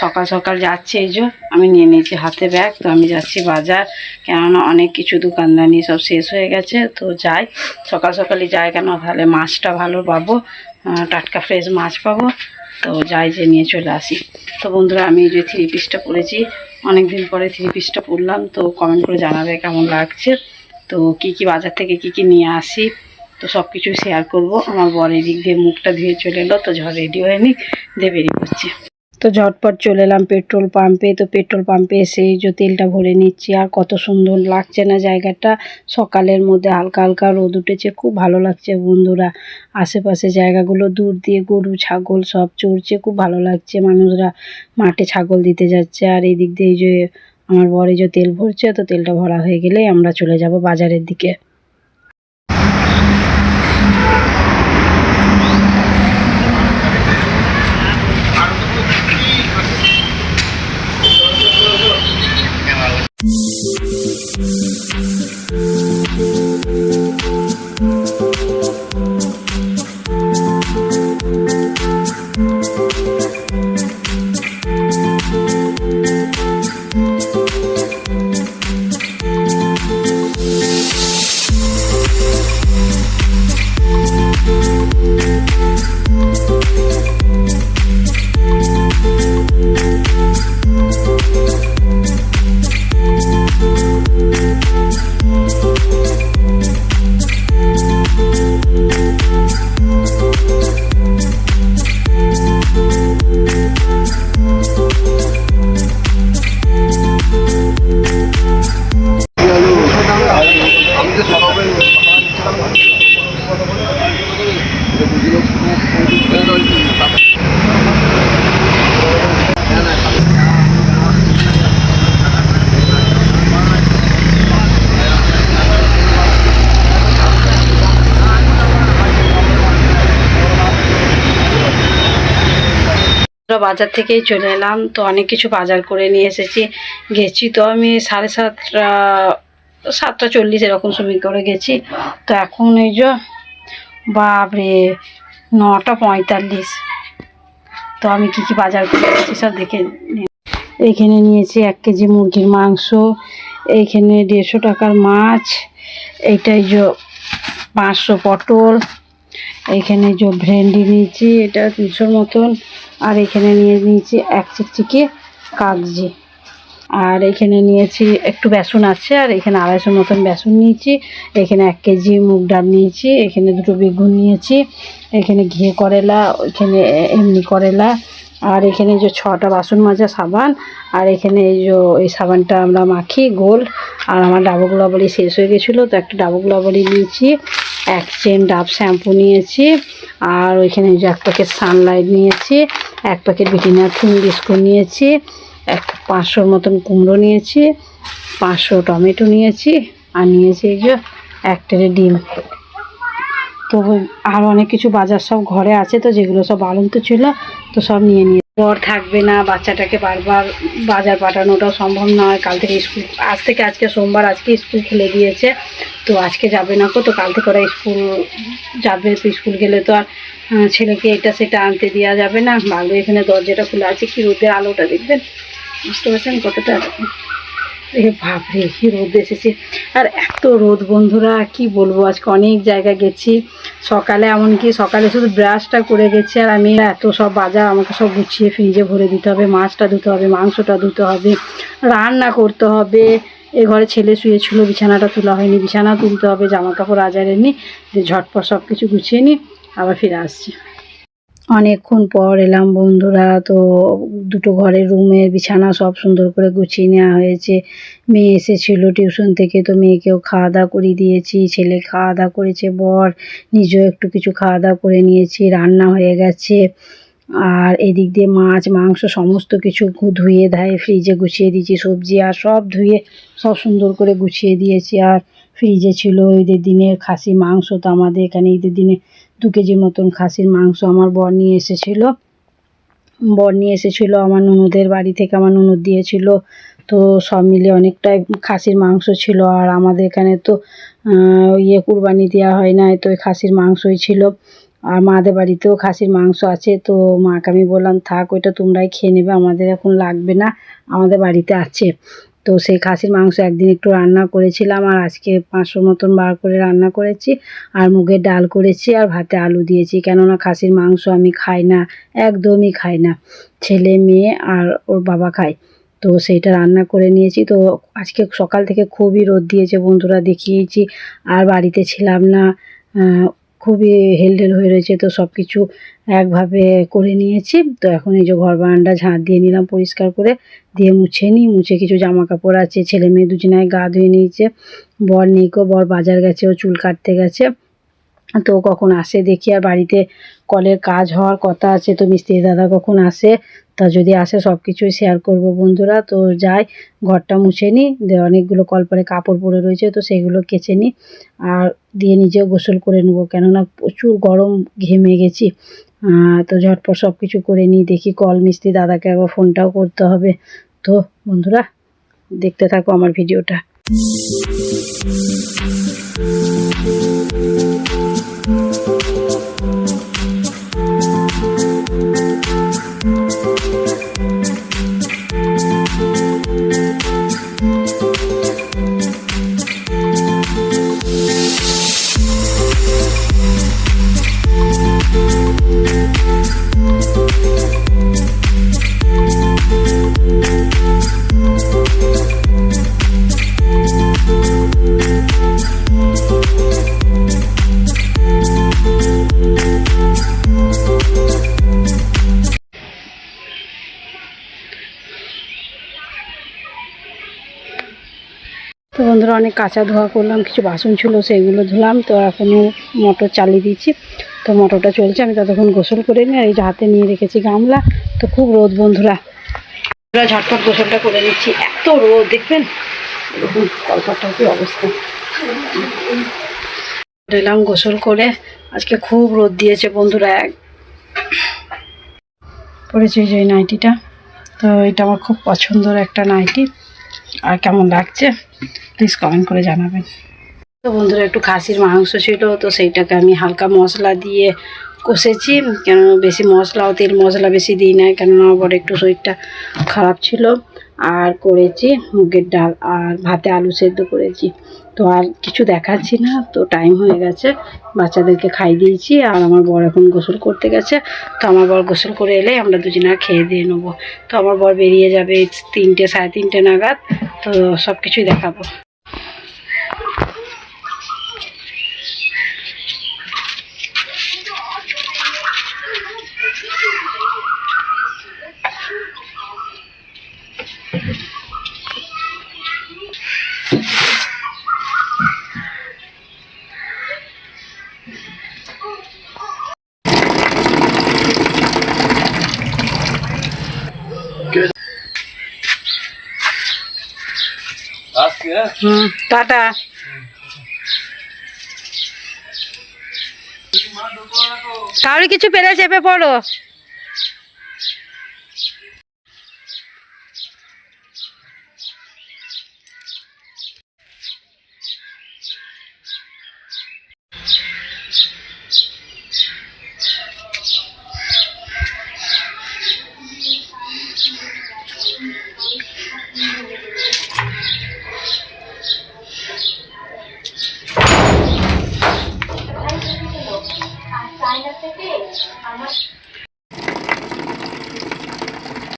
সকাল সকাল যাচ্ছি, এই যে আমি নিয়ে নিয়েছি হাতে ব্যাগ। তো আমি যাচ্ছি বাজার, কেননা অনেক কিছু দোকানদানি সব শেষ হয়ে গেছে। তো যাই, সকাল সকালই যাই, কেন তাহলে মাছটা ভালো পাবো, টাটকা ফ্রেশ মাছ পাবো। তো যাই, যে নিয়ে চলে আসি। তো বন্ধুরা, আমি এই যে 3 পিসটা পরেছি, অনেক দিন পরে 3 পিসটা পরলাম। তো কমেন্ট করে জানাবে কেমন লাগছে। তো কি কি বাজার থেকে কি কি নিয়ে আসি, তো সব কিছু শেয়ার করব। আমার বর এদিক দিয়ে মুখটা ধুয়ে চলে এলো, তো ঝড় রেডি হয়ে নি দিয়ে বেরিয়ে পড়ছি। তো ঝটপট চলে এলাম পেট্রোল পাম্পে। তো পেট্রোল পাম্পে এসে যে তেলটা ভরে নিচ্ছি। আর কত সুন্দর লাগছে না জায়গাটা, সকালের মধ্যে হালকা হালকা রোদ উঠেছে, খুব ভালো লাগছে বন্ধুরা। আশেপাশে জায়গাগুলো দূর দিয়ে গরু ছাগল সব চড়ছে, খুব ভালো লাগছে। মানুষরা মাঠে ছাগল দিতে যাচ্ছে। আর এই দিক দিয়ে যে আমার বর এই যে তেল ভরছে, তো তেলটা ভরা হয়ে গেলে আমরা চলে যাব বাজারের দিকে। বাজার থেকেই চলে এলাম। তো অনেক কিছু বাজার করে নিয়ে এসেছি। গেছি তো আমি 7:30 এরকম সময় করে গেছি। তো এখন এই যে বাপরে 9:45। তো আমি কি কি বাজার করে এসেছি সব দেখে। এখানে নিয়েছি 1 কেজি মুরগির মাংস, এইখানে 150 টাকার মাছ, এইটাই যে 500 পটল, এইখানে যে ভেন্ডি নিয়েছি, এটা 300 মতন। আর এখানে নিয়ে নিয়েছি 1 চিকচিকি কাগজি। আর এখানে নিয়েছি একটু বেসন আছে, আর এখানে 250 মতন বেসন নিয়েছি। এখানে 1 কেজি মুগ ডাল নিয়েছি, এখানে 2টো বেগুন নিয়েছি, এখানে ঘিয়ে করেলা, এখানে এমনি করেলা। আর এখানে যে 6টা বাসন মাজা সাবান। আর এখানে এই সাবানটা আমরা মাখি গোল্ড। আর আমার ডাবো গুলাবরি শেষ হয়ে গেছিলো, তো একটা ডাবো গুলাবরি নিয়েছি। 1 চেন ডাব শ্যাম্পু নিয়েছি। আর ওইখানে যে 1 প্যাকেট সানলাইট নিয়েছি, 1 প্যাকেট ব্রিটানিয়া থিন বিস্কুট নিয়েছি, 500 মতন কুমড়ো নিয়েছি, 500 টমেটো নিয়েছি। আর নিয়েছি এই যে 1 ট্রে ডিম। তো আর অনেক কিছু বাজার সব ঘরে আছে, তো যেগুলো সব বাড়ন্ত ছিল, তো সব নিয়ে নিয়ে। বর থাকবে না, বাচ্চাটাকে বারবার বাজার পাঠানোটাও সম্ভব নয়। কাল থেকে স্কুল, আজকে সোমবার, আজকে স্কুল খুলে দিয়েছে। তো আজকে যাবে না তো কাল থেকে ওরা স্কুল যাবে। তো স্কুল গেলে তো আর ছেলেকে এটা সেটা আনতে দেওয়া যাবে না। ভালো, এখানে দরজাটা খুলে আছে, কি রোদের আলোটা দেখবেন, বুঝতে পারছেন কতটা। বাপরে কি রোদ এসেছে, আর এত রোদ বন্ধুরা কি বলবো। আজকে অনেক জায়গায় গেছি সকালে, এমনকি সকালে শুধু ব্রাশটা করে গেছি। আর আমি এত সব বাজার আমাকে সব গুছিয়ে ফ্রিজে ভরে দিতে হবে, মাছটা ধুতে হবে, মাংসটা ধুতে হবে, রান্না করতে হবে। এ ঘরে ছেলে শুয়েছিল, বিছানাটা তোলা হয়নি, বিছানা তুলতে হবে, জামা কাপড় আজারে নি, যে ঝটপট সব কিছু গুছিয়ে নিই, আবার ফিরে আসছি। অনেকক্ষণ পর এলাম বন্ধুরা। তো 2টো ঘরের রুমের বিছানা সব সুন্দর করে গুছিয়ে নেওয়া হয়েছে। মেয়ে এসেছিল টিউশন থেকে, তো মেয়েকেও খাওয়া দাওয়া করে দিয়েছি, ছেলে খাওয়া দাওয়া করেছে, বর নিজেও একটু কিছু খাওয়া দাওয়া করে নিয়েছি, রান্না হয়ে গেছে। আর এদিক দিয়ে মাছ মাংস সমস্ত কিছু ধুয়ে ধায়ে ফ্রিজে গুছিয়ে দিয়েছি, সবজি আর সব ধুয়ে সব সুন্দর করে গুছিয়ে দিয়েছি। আর ফ্রিজে ছিল ঈদের দিনের খাসি মাংস। তো আমাদের এখানে ঈদের দিনে 2 কেজি মতন খাসির মাংস আমার বর নিয়ে এসেছিলো আমার ননদের বাড়ি থেকে, আমার ননদ দিয়েছিল। তো সব মিলে অনেকটাই খাসির মাংস ছিল। আর আমাদের এখানে তো কুরবানি দেওয়া হয় না, তো ওই খাসির মাংসই ছিল। আর মাদের বাড়িতেও খাসির মাংস আছে, তো মাকে আমি বললাম থাক ওইটা তোমরাই খেয়ে নেবে, আমাদের এখন লাগবে না, আমাদের বাড়িতে আছে। তো সেই খাসির মাংস একদিন একটু রান্না করেছিলাম, আর আজকে 500 মতন বার করে রান্না করেছি, আর মুগের ডাল করেছি, আর ভাতে আলু দিয়েছি। কেননা খাসির মাংস আমি খাই না, একদমই খাই না, ছেলে মেয়ে আর ওর বাবা খায়। তো সেইটা রান্না করে নিয়েছি। তো আজকে সকাল থেকে খুবই রোদ দিয়েছে বন্ধুরা, দেখিয়েছি, আর বাড়িতে ছিলাম না, খুবই হেলডেল হয়ে রয়েছে। তো সব কিছু একভাবে করে নিয়েছি। তো এখন এই যে ঘর বারান্দা ঝাঁট দিয়ে নিলাম পরিষ্কার করে, দিয়ে মুছে নিই। মুছে কিছু জামা কাপড় আছে, ছেলে মেয়ে দুজনায় গা ধুয়ে নিয়েছে। বর নেই গো, বর বাজার গেছে, ও চুল কাটতে গেছে। তো কখন আসে দেখি, আর বাড়িতে কলের কাজ হওয়ার কথা আছে, তো মিস্ত্রি দাদা কখন আসে, তা যদি আসে সব কিছুই শেয়ার করব বন্ধুরা। তো যাই, ঘরটা মুছে নিই, অনেকগুলো কলপারে কাপড় পরে রয়েছে, তো সেগুলো কেচে নিই, আর দিয়ে নিজেও গোসল করে নেবো, কেননা প্রচুর গরম, ঘেমে গেছি। তো ঝটপট সব কিছু করে নিই। দেখি কল মিস্ত্রি দাদাকে একবার ফোনটাও করতে হবে। তো বন্ধুরা দেখতে থাকো আমার ভিডিওটা। তো বন্ধুরা অনেক কাঁচা ধোয়া করলাম, কিছু বাসন ছিল সেগুলো ধুলাম। তো এখনও মোটর চালিয়ে দিয়েছি, তো মোটরটা চলছে, আমি ততক্ষণ গোসল করে নিই। আর এই যে হাতে নিয়ে রেখেছি গামলা, তো খুব রোদ বন্ধুরা, ঝটপট গোসলটা করে নিচ্ছি, এত রোদ দেখবেন, এরকম কলপারটার কি অবস্থা। এলাম গোসল করে, আজকে খুব রোদ দিয়েছে বন্ধুরা। পরেছি যে নাইটিটা, তো এটা আমার খুব পছন্দের একটা নাইটি, আর কেমন লাগছে প্লিজ কমেন্ট করে জানাবেন। তো বন্ধুরা একটু খাসির মাংস ছিল, তো সেইটাকে আমি হালকা মশলা দিয়ে কষেছি, কেন বেশি মশলাও তেল মশলা বেশি দিই না, কেননা আবার একটু শরীরটা খারাপ ছিল। আর করেছি মুগের ডাল, আর ভাতে আলু সেদ্ধ করেছি। তো আর কিছু দেখাচ্ছি না, তো টাইম হয়ে গেছে, বাচ্চাদেরকে খাই দিয়েছি, আর আমার বর এখন গোসল করতে গেছে। তো আমার বর গোসল করে এলে আমরা দুজনে খেয়ে দিয়ে নেবো। তো আমার বর বেরিয়ে যাবে 3টে সাড়ে 3টে নাগাদ, তো সব কিছুই দেখাবো। টাটা। কাউরি কিছু পেলে চেপে পড়ো।